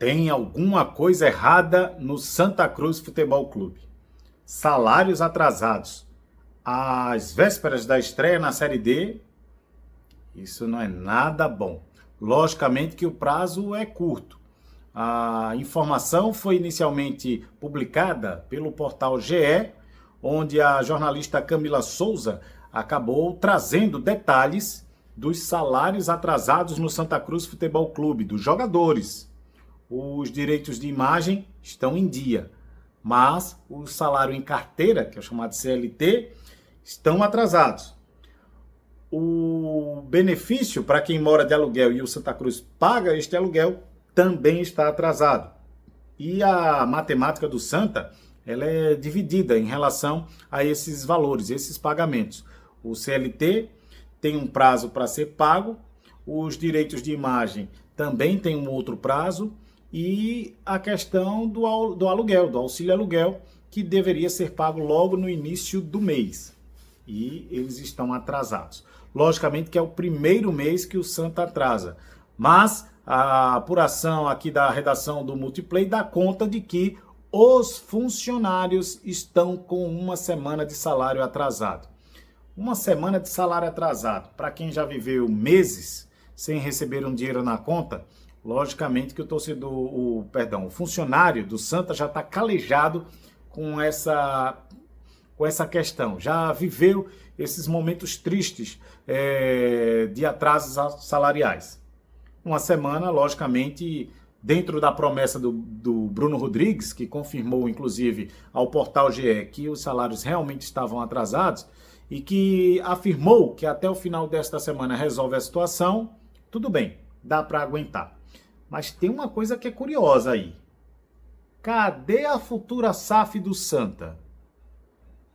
Tem alguma coisa errada no Santa Cruz Futebol Clube. Salários atrasados às vésperas da estreia na Série D, isso não é nada bom. Logicamente que o prazo é curto. A informação foi inicialmente publicada pelo portal GE, onde a jornalista Camila Souza acabou trazendo detalhes dos salários atrasados no Santa Cruz Futebol Clube, dos jogadores. Os direitos de imagem estão em dia, mas o salário em carteira, que é o chamado CLT, estão atrasados. O benefício para quem mora de aluguel e o Santa Cruz paga este aluguel também está atrasado. E a matemática do Santa, ela é dividida em relação a esses valores, esses pagamentos. O CLT tem um prazo para ser pago, os direitos de imagem também tem um outro prazo, e a questão do aluguel, do auxílio aluguel, que deveria ser pago logo no início do mês. E eles estão atrasados. Logicamente que é o primeiro mês que o Santa atrasa, mas a apuração aqui da redação do Multiplay dá conta de que os funcionários estão com uma semana de salário atrasado. Uma semana de salário atrasado, para quem já viveu meses sem receber um dinheiro na conta, logicamente que o funcionário do Santa já está calejado com essa questão. Já viveu esses momentos tristes de atrasos salariais. Uma semana, logicamente, dentro da promessa do Bruno Rodrigues, que confirmou, inclusive, ao portal GE que os salários realmente estavam atrasados e que afirmou que até o final desta semana resolve a situação, tudo bem, dá para aguentar. Mas tem uma coisa que é curiosa aí. Cadê a futura SAF do Santa?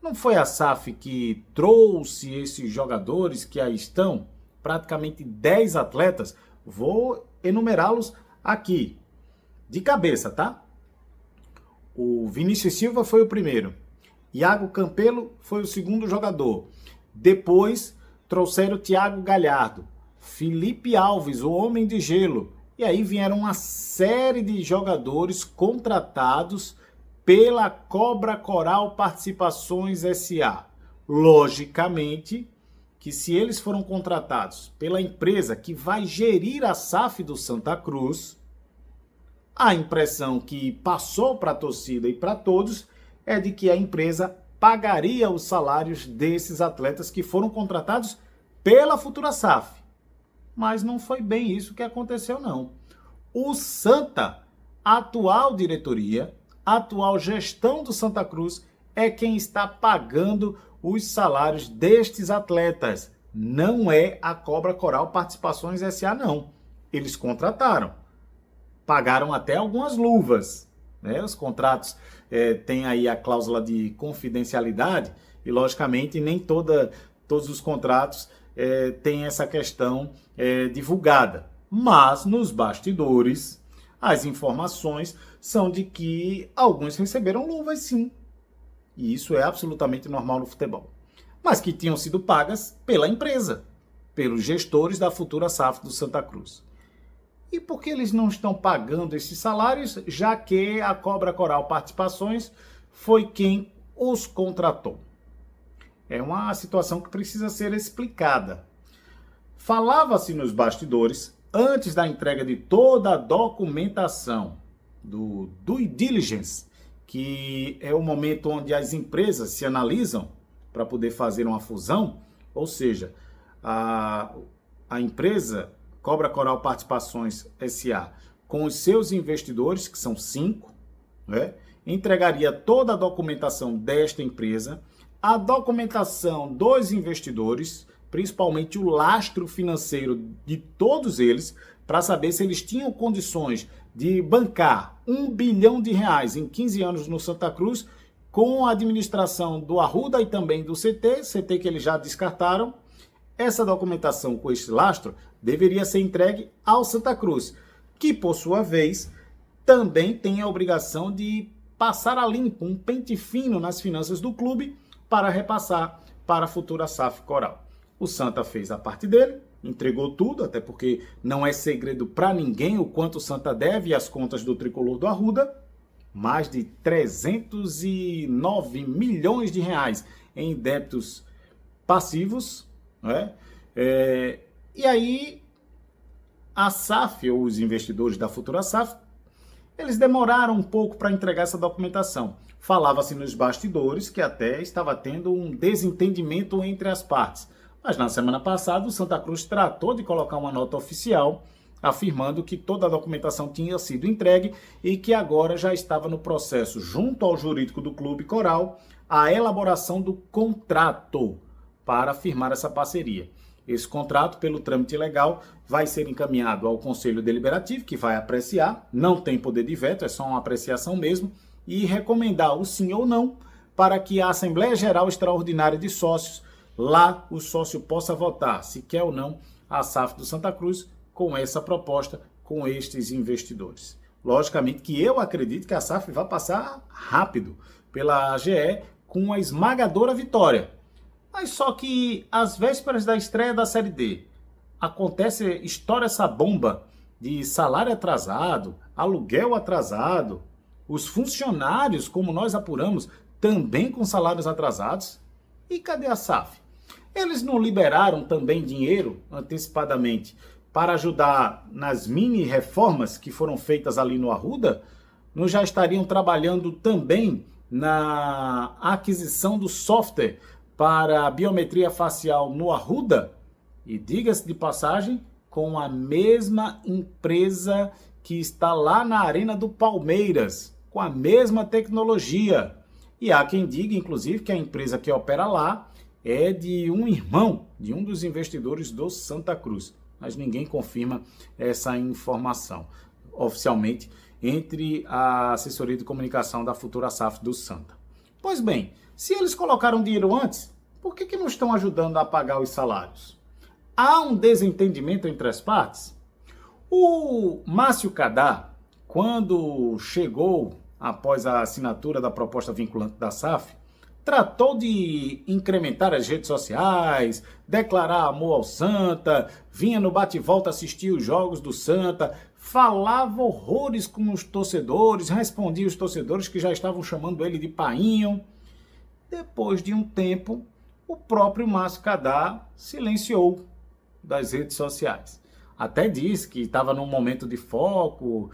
Não foi a SAF que trouxe esses jogadores que aí estão? Praticamente 10 atletas. Vou enumerá-los aqui. De cabeça, tá? O Vinícius Silva foi o primeiro. Iago Campelo foi o segundo jogador. Depois trouxeram o Thiago Galhardo. Felipe Alves, o Homem de Gelo. E aí vieram uma série de jogadores contratados pela Cobra Coral Participações S.A. Logicamente que se eles foram contratados pela empresa que vai gerir a SAF do Santa Cruz, a impressão que passou para a torcida e para todos é de que a empresa pagaria os salários desses atletas que foram contratados pela futura SAF. Mas não foi bem isso que aconteceu, não. O Santa, a atual diretoria, a atual gestão do Santa Cruz, é quem está pagando os salários destes atletas. Não é a Cobra Coral Participações S.A., não. Eles contrataram. Pagaram até algumas luvas, né? Os contratos têm aí a cláusula de confidencialidade e, logicamente, nem todos os contratos tem essa questão divulgada. Mas, nos bastidores, as informações são de que alguns receberam luvas, sim. E isso é absolutamente normal no futebol. Mas que tinham sido pagas pela empresa, pelos gestores da futura SAF do Santa Cruz. E por que eles não estão pagando esses salários, já que a Cobra Coral Participações foi quem os contratou? É uma situação que precisa ser explicada. Falava-se nos bastidores, antes da entrega de toda a documentação do due diligence, que é o momento onde as empresas se analisam para poder fazer uma fusão, ou seja, a empresa Cobra Coral Participações S.A., com os seus investidores, que são 5, né, entregaria toda a documentação desta empresa, a documentação dos investidores, principalmente o lastro financeiro de todos eles, para saber se eles tinham condições de bancar R$1 bilhão em 15 anos no Santa Cruz, com a administração do Arruda e também do CT que eles já descartaram. Essa documentação com esse lastro deveria ser entregue ao Santa Cruz, que, por sua vez, também tem a obrigação de passar a limpo, um pente fino nas finanças do clube para repassar para a futura SAF Coral. O Santa fez a parte dele entregou tudo, até porque não é segredo para ninguém o quanto o Santa deve e as contas do tricolor do Arruda, mais de 309 milhões de reais em débitos passivos, né? E aí a SAF, ou os investidores da futura SAF, eles demoraram um pouco para entregar essa documentação. Falava-se nos bastidores que até estava tendo um desentendimento entre as partes. Mas na semana passada o Santa Cruz tratou de colocar uma nota oficial afirmando que toda a documentação tinha sido entregue e que agora já estava no processo, junto ao jurídico do Clube Coral, a elaboração do contrato para firmar essa parceria. Esse contrato, pelo trâmite legal, vai ser encaminhado ao Conselho Deliberativo, que vai apreciar, não tem poder de veto, é só uma apreciação mesmo, e recomendar o sim ou não para que a Assembleia Geral Extraordinária de Sócios, lá o sócio possa votar se quer ou não a SAF do Santa Cruz com essa proposta, com estes investidores. Logicamente que eu acredito que a SAF vai passar rápido pela AGE com uma esmagadora vitória. Mas só que às vésperas da estreia da Série D, estoura essa bomba de salário atrasado, aluguel atrasado, os funcionários, como nós apuramos, também com salários atrasados. E cadê a SAF? Eles não liberaram também dinheiro antecipadamente para ajudar nas mini reformas que foram feitas ali no Arruda? Não já estariam trabalhando também na aquisição do software para a biometria facial no Arruda? E diga-se de passagem, com a mesma empresa que está lá na Arena do Palmeiras, com a mesma tecnologia. E há quem diga, inclusive, que a empresa que opera lá é de um irmão de um dos investidores do Santa Cruz. Mas ninguém confirma essa informação oficialmente entre a assessoria de comunicação da futura SAF do Santa. Pois bem, se eles colocaram dinheiro antes, por que não estão ajudando a pagar os salários? Há um desentendimento entre as partes? O Márcio Cadá, quando chegou após a assinatura da proposta vinculante da SAF, tratou de incrementar as redes sociais, declarar amor ao Santa, vinha no bate-volta assistir os jogos do Santa, falava horrores com os torcedores, respondia os torcedores que já estavam chamando ele de painho. Depois de um tempo, o próprio Márcio Cadá silenciou das redes sociais. Até disse que estava num momento de foco,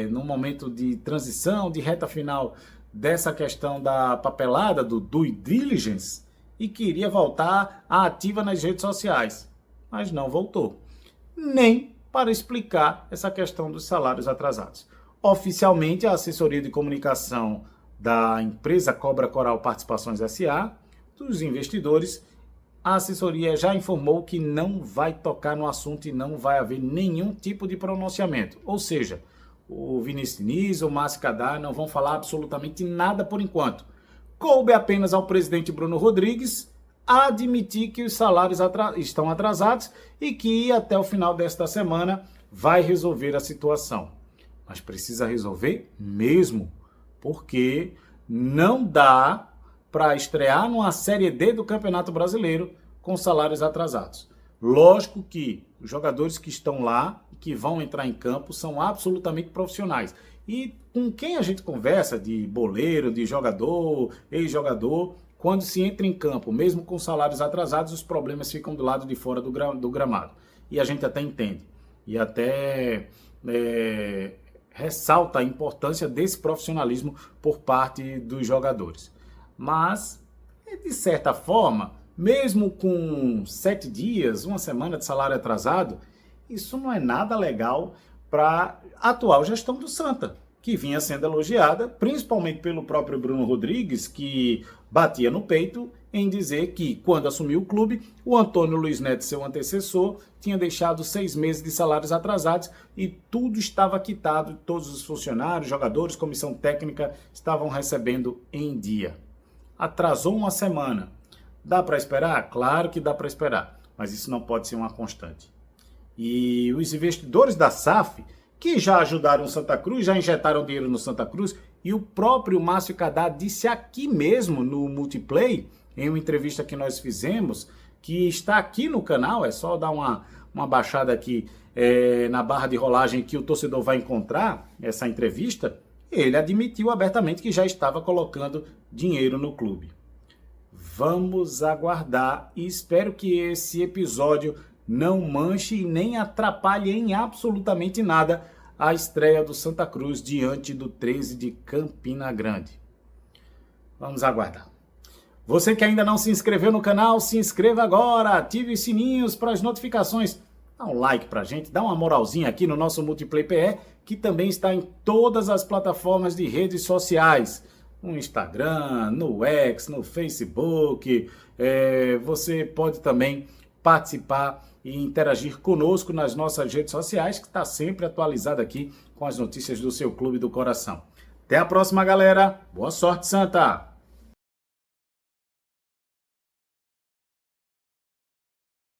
num momento de transição, de reta final dessa questão da papelada, do due diligence, e queria voltar à ativa nas redes sociais. Mas não voltou. Nem para explicar essa questão dos salários atrasados. Oficialmente, a assessoria de comunicação da empresa Cobra Coral Participações S.A., dos investidores, a assessoria já informou que não vai tocar no assunto e não vai haver nenhum tipo de pronunciamento. Ou seja, o Vinícius Diniz, o Márcio Cadá não vão falar absolutamente nada por enquanto. Coube apenas ao presidente Bruno Rodrigues admitir que os salários estão atrasados e que até o final desta semana vai resolver a situação. Mas precisa resolver mesmo, porque não dá para estrear numa Série D do Campeonato Brasileiro com salários atrasados. Lógico que os jogadores que estão lá, que vão entrar em campo, são absolutamente profissionais. E com quem a gente conversa de boleiro, de jogador, ex-jogador, quando se entra em campo, mesmo com salários atrasados, os problemas ficam do lado de fora do gramado. E a gente até entende. E até ressalta a importância desse profissionalismo por parte dos jogadores. Mas, de certa forma, mesmo com 7 dias, uma semana de salário atrasado, isso não é nada legal para a atual gestão do Santa, que vinha sendo elogiada, principalmente pelo próprio Bruno Rodrigues, que batia no peito em dizer que, quando assumiu o clube, o Antônio Luiz Neto, seu antecessor, tinha deixado 6 meses de salários atrasados e tudo estava quitado, todos os funcionários, jogadores, comissão técnica estavam recebendo em dia. Atrasou uma semana. Dá para esperar? Claro que dá para esperar, mas isso não pode ser uma constante. E os investidores da SAF, que já ajudaram o Santa Cruz, já injetaram dinheiro no Santa Cruz, e o próprio Márcio Cadá disse aqui mesmo no Multiplay, em uma entrevista que nós fizemos, que está aqui no canal, é só dar uma baixada aqui na barra de rolagem que o torcedor vai encontrar essa entrevista. Ele admitiu abertamente que já estava colocando dinheiro no clube. Vamos aguardar e espero que esse episódio não manche e nem atrapalhe em absolutamente nada a estreia do Santa Cruz diante do 13 de Campina Grande. Vamos aguardar. Você que ainda não se inscreveu no canal, se inscreva agora, ative os sininhos para as notificações. Dá um like pra gente, dá uma moralzinha aqui no nosso Multiplay PE, que também está em todas as plataformas de redes sociais. No Instagram, no X, no Facebook. Você pode também participar e interagir conosco nas nossas redes sociais, que está sempre atualizado aqui com as notícias do seu clube do coração. Até a próxima, galera. Boa sorte, Santa!